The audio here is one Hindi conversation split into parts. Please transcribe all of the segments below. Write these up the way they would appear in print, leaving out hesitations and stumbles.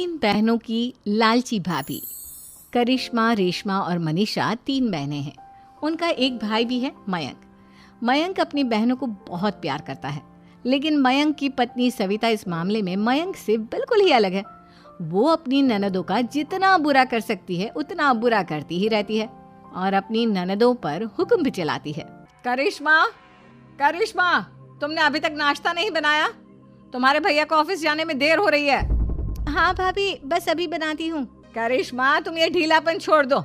तीन बहनों की लालची भाभी। करिश्मा, रेशमा और मनीषा तीन बहनें हैं। उनका एक भाई भी है, मयंक। मयंक अपनी बहनों को बहुत प्यार करता है, लेकिन मयंक की पत्नी सविता इस मामले में मयंक से बिल्कुल ही अलग है। वो अपनी ननदों का जितना बुरा कर सकती है उतना बुरा करती ही रहती है और अपनी ननदों पर हुक्म भी चलाती है। करिश्मा, करिश्मा, तुमने अभी तक नाश्ता नहीं बनाया? तुम्हारे भैया को ऑफिस जाने में देर हो रही है। हाँ भाभी, बस अभी बनाती हूँ। करिश्मा, तुम ये ढीलापन छोड़ दो।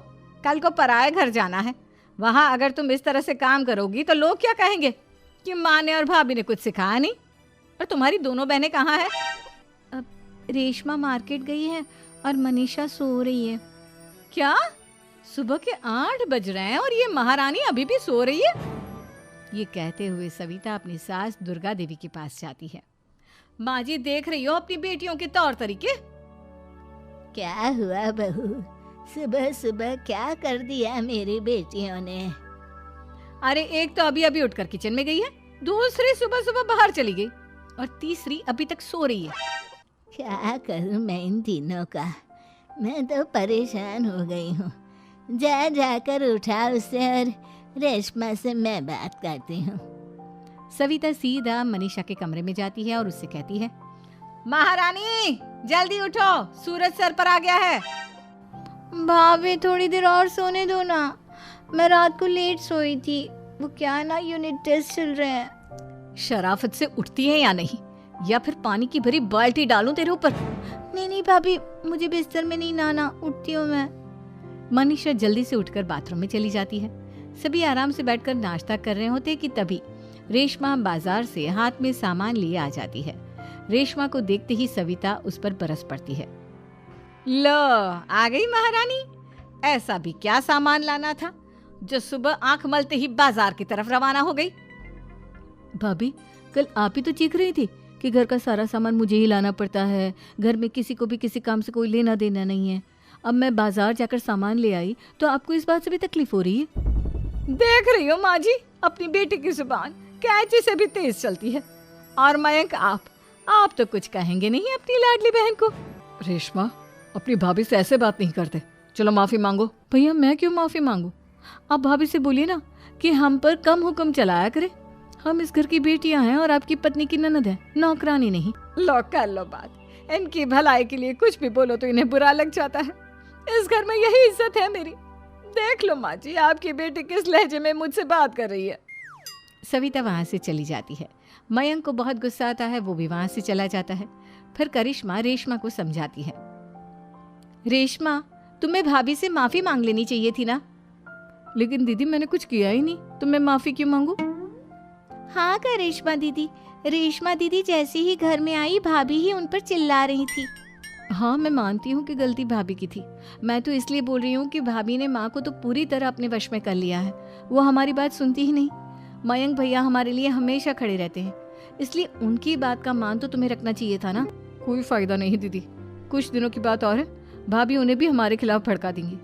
कल को पराये घर जाना है। वहाँ अगर तुम इस तरह से काम करोगी तो लोग क्या कहेंगे कि माँ ने और भाभी ने कुछ सिखाया नहीं। और तुम्हारी दोनों बहनें कहाँ हैं? अब रेशमा मार्केट गई है और मनीषा सो रही है। क्या? सुबह के 8 बज रहे हैं और ये महारानी अभी भी सो रही है? ये कहते हुए सविता अपनी सास दुर्गा देवी के पास जाती है। माँ जी, देख रही हो अपनी बेटियों के तौर तरीके? क्या हुआ बहू, सुबह सुबह क्या कर दिया मेरी बेटियों ने? अरे एक तो अभी अभी उठकर किचन में गई है, दूसरी सुबह सुबह बाहर चली गई और तीसरी अभी तक सो रही है। क्या करूं मैं इन तीनों का, मैं तो परेशान हो गई हूँ। जा जाकर उठा उसे और रेशमा से मैं बात करती हूँ। सविता सीधा मनीषा के कमरे में जाती है और उससे कहती है, महारानी जल्दी उठो, सूरज सर पर आ गया है। भाभी थोड़ी देर और सोने दो ना, मैं रात को लेट सोई थी। वो क्या ना, यूनिट टेस्ट चल रहे हैं। शराफत से उठती है या नहीं, या फिर पानी की भरी बाल्टी डालूं तेरे ऊपर? नहीं नहीं भाभी, मुझे बिस्तर में नहीं लाना, उठती हूँ मैं। मनीषा जल्दी से उठकर बाथरूम में चली जाती है। सभी आराम से बैठकर नाश्ता कर रहे होते कि तभी रेशमा बाजार से हाथ में सामान लिए आ जाती है। रेशमा को देखते ही सविता उस पर बरस पड़ती है। लो, आ गई महारानी। ऐसा भी क्या सामान लाना था जो सुबह आंख मलते ही बाजार की तरफ रवाना हो गई? भाभी, कल आप ही तो चीख रही थी कि घर का सारा सामान मुझे ही लाना पड़ता है, घर में किसी को भी किसी काम से कोई लेना देना नहीं है। अब मैं बाजार जाकर सामान ले आई तो आपको इस बात से भी तकलीफ हो रही है? देख रही हो माँ जी, अपनी बेटी की जुबान कैंची से भी तेज चलती है। और मयंक, आप तो कुछ कहेंगे नहीं अपनी लाडली बहन को। रेशमा, अपनी भाभी से ऐसे बात नहीं करते। चलो माफी मांगो। भैया, मैं क्यों माफी मांगू? आप भाभी से बोलिए ना कि हम पर कम हुक्म चलाया करे। हम इस घर की बेटियां हैं और आपकी पत्नी की ननद है, नौकरानी नहीं। लो कर लो बात। इनकी भलाई के लिए कुछ भी बोलो तो इन्हें बुरा लग जाता है। इस घर में यही इज्जत है मेरी। देख लो माँ जी, आपकी बेटी किस लहजे में मुझसे बात कर रही है। सविता वहां से चली जाती है। मयंक को बहुत गुस्सा आता है, वो भी वहां से चला जाता है। फिर करिश्मा रेशमा को समझाती है, रेशमा, तुम्हें भाभी से माफी मांग लेनी चाहिए थी ना। लेकिन दीदी, मैंने कुछ किया ही नहीं तो मैं माफी क्यों मांगू? हाँ करिश्मा दीदी, रेशमा दीदी जैसे ही घर में आई भाभी ही उन पर चिल्ला रही थी। हाँ, मैं मानती हूँ कि गलती भाभी की थी। मैं तो इसलिए बोल रही हूँ कि भाभी ने माँ को तो पूरी तरह अपने वश में कर लिया है। वो हमारी बात सुनती ही नहीं। मयंक भैया हमारे लिए हमेशा खड़े रहते हैं, इसलिए उनकी बात का मान तो तुम्हें रखना चाहिए था ना। कोई फायदा नहीं दीदी, कुछ दिनों की बात और है, भाभी उन्हें भी हमारे खिलाफ भड़का देंगी।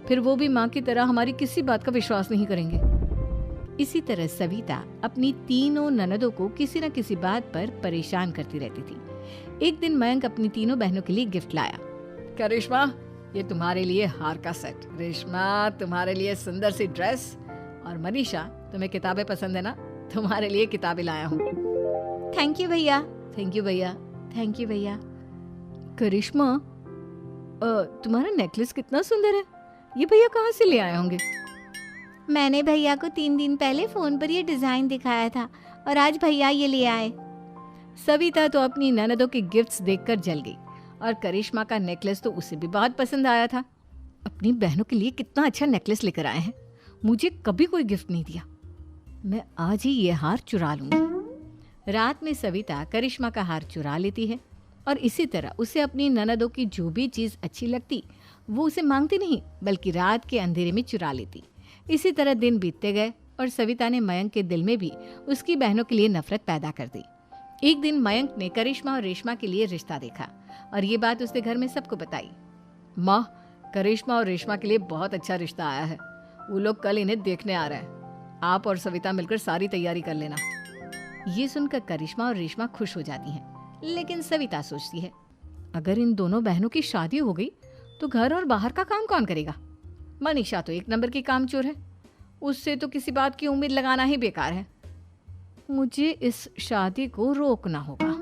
फिर वो भी माँ की तरह हमारी किसी बात का विश्वास नहीं करेंगे। इसी तरह सविता अपनी तीनों ननदों को किसी न किसी बात पर परेशान करती रहती थी। एक दिन मयंक अपनी तीनों बहनों के लिए गिफ्ट लाया। क्या रेशमा, ये तुम्हारे लिए हार का सेट। रेशमा, तुम्हारे लिए सुंदर सी ड्रेस। और मनीषा, तुम्हें किताबें पसंद है ना, तुम्हारे लिए किताबें लाया हूँ। थैंक यू भैया। थैंक यू भैया। थैंक यू भैया। करिश्मा, तुम्हारा नेकलेस कितना सुंदर है। ये भैया कहाँ से ले आए होंगे? मैंने भैया को 3 दिन पहले फोन पर ये डिजाइन दिखाया था और आज भैया ये ले आए। सविता तो अपनी ननदों के गिफ्ट्स देखकर जल गई और करिश्मा का नेकलेस तो उसे भी बहुत पसंद आया था। अपनी बहनों के लिए कितना अच्छा नेकलेस लेकर आए हैं, मुझे कभी कोई गिफ्ट नहीं दिया। मैं आज ही ये हार चुरा लूंगी। रात में सविता करिश्मा का हार चुरा लेती है और इसी तरह उसे अपनी ननदों की जो भी चीज़ अच्छी लगती वो उसे मांगती नहीं, बल्कि रात के अंधेरे में चुरा लेती। इसी तरह दिन बीतते गए और सविता ने मयंक के दिल में भी उसकी बहनों के लिए नफरत पैदा कर दी। एक दिन मयंक ने करिश्मा और रेशमा के लिए रिश्ता देखा और ये बात उसने घर में सबको बताई। माँ, करिश्मा और रेशमा के लिए बहुत अच्छा रिश्ता आया है। वो लोग कल इन्हें देखने आ रहे हैं। आप और सविता मिलकर सारी तैयारी कर लेना। ये सुनकर करिश्मा और रेशमा खुश हो जाती हैं, लेकिन सविता सोचती है, अगर इन दोनों बहनों की शादी हो गई तो घर और बाहर का काम कौन करेगा? मनीषा तो एक नंबर की कामचोर है, उससे तो किसी बात की उम्मीद लगाना ही बेकार है। मुझे इस शादी को रोकना होगा।